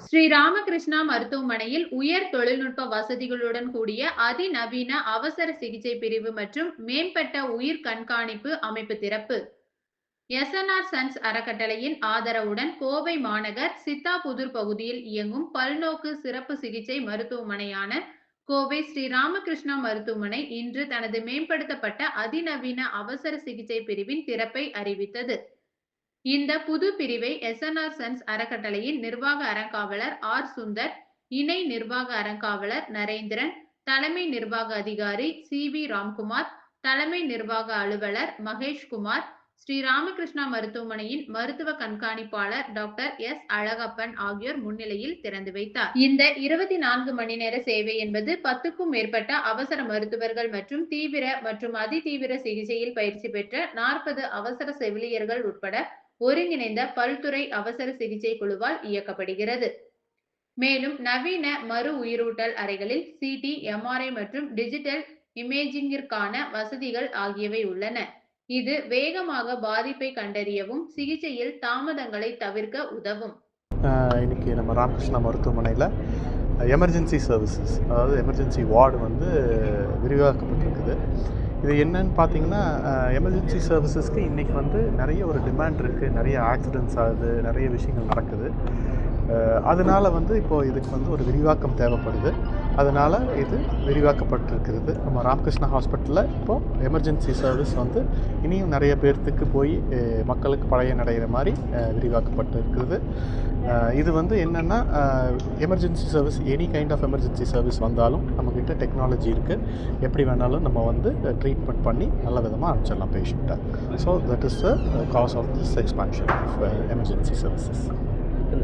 ஸ்ரீ ராமகிருஷ்ணா மருத்துவமனையில் உயர் தொழில்நுட்ப வசதிகளுடன் கூடிய அதிநவீன அவசர சிகிச்சை பிரிவு மற்றும் மேம்பட்ட உயிர் கண்காணிப்பு அமைப்பு திறப்பு. எஸ்என்ஆர் சன்ஸ் அறக்கட்டளையின் ஆதரவுடன் கோவை மாநகர் சித்தாபுதூர் பகுதியில் இயங்கும் பல்நோக்கு சிறப்பு சிகிச்சை மருத்துவமனையான கோவை ஸ்ரீ ராமகிருஷ்ணா மருத்துவமனை இன்று தனது மேம்படுத்தப்பட்ட அதிநவீன அவசர சிகிச்சை பிரிவின் திறப்பை அறிவித்தது. இந்த புது பிரிவை எஸ்என்ஆர் சன்ஸ் அறக்கட்டளையின் நிர்வாக அறங்காவலர் ஆர் சுந்தர், இணை நிர்வாக அறங்காவலர் நரேந்திரன், தலைமை நிர்வாக அதிகாரி சி வி ராம்குமார், தலைமை நிர்வாக அலுவலர் மகேஷ்குமார், ஸ்ரீ ராமகிருஷ்ணா மருத்துவமனையின் மருத்துவ கண்காணிப்பாளர் டாக்டர் எஸ் அழகப்பன் ஆகியோர் முன்னிலையில் திறந்து வைத்தார். இந்த 24 மணி நேர சேவை என்பது 10க்கும் மேற்பட்ட அவசர மருத்துவர்கள் மற்றும் தீவிர மற்றும் அதிதீவிர சிகிச்சையில் பயிற்சி பெற்ற 40 அவசர செவிலியர்கள் உட்பட ஒருங்கிணைந்த பல்துறை அவசர சிகிச்சை குழுவால் இயக்கப்படுகிறது. மேலும் நவீன மறு உயிரூட்டல் அறைகளில் சிடி, எம்ஆர்ஐ மற்றும் டிஜிட்டல் இமேஜிங்கிற்கான வசதிகள் ஆகியவை உள்ளன. இது வேகமாக பாதிப்பை கண்டறியவும் சிகிச்சையில் தாமதங்களை தவிர்க்க உதவும். இன்னைக்கு நம்ம ராமகிருஷ்ணா மருத்துவமனையில் எமர்ஜென்சி சர்வீசஸ், அதாவது எமர்ஜென்சி வார்டு வந்து விரிவாக்கப்பட்டிருக்குது. இது என்னன்னு பார்த்தீங்கன்னா, எமர்ஜென்சி சர்வீசஸ்க்கு இன்றைக்கி வந்து நிறைய ஒரு டிமாண்ட் இருக்குது. நிறைய ஆக்சிடென்ட்ஸ் ஆகுது, நிறைய விஷயங்கள் நடக்குது. அதனால் வந்து இப்போது இதுக்கு வந்து ஒரு விரிவாக்கம் தேவைப்படுது. அதனால் இது விரிவாக்கப்பட்டிருக்கிறது. நம்ம ராமகிருஷ்ணா ஹாஸ்பிட்டலில் இப்போது எமர்ஜென்சி சர்வீஸ் வந்து இனியும் நிறைய பேர்த்துக்கு போய் மக்களுக்கு பழைய மாதிரி விரிவாக்கப்பட்டு இருக்குது. இது வந்து என்னென்னா, emergency service, any kind of emergency service வந்தாலும் நம்மக்கிட்ட டெக்னாலஜி இருக்குது. எப்படி வேணாலும் நம்ம வந்து ட்ரீட்மெண்ட் பண்ணி நல்ல விதமாக அனுப்பிச்சிடலாம் பேஷண்ட்டை. So that is the cause of this expansion of emergency services.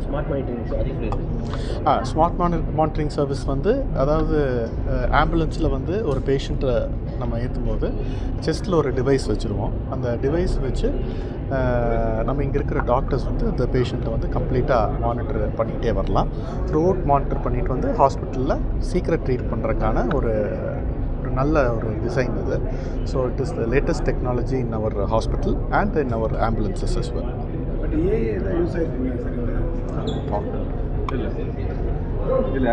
Smart monitoring service வந்து, அதாவது ஆம்புலன்ஸில் வந்து ஒரு பேஷண்ட்டை நம்ம ஏற்றும் போது செஸ்ட்டில் ஒரு டிவைஸ் வச்சுருவோம். அந்த டிவைஸ் வச்சு நம்ம இங்கே இருக்கிற டாக்டர்ஸ் வந்து அந்த பேஷண்ட்டை வந்து கம்ப்ளீட்டாக மானிட்டர் பண்ணிகிட்டே வரலாம். த்ரூஅவுட் மானிட்டர் பண்ணிட்டு வந்து ஹாஸ்பிட்டலில் சீக்கிரம் ட்ரீட் பண்ணுறதுக்கான ஒரு நல்ல ஒரு டிசைன் இது. So it is the latest technology in our hospital and in our ambulances as well. But AI use ஆகிருக்குங்க சார்? இல்லை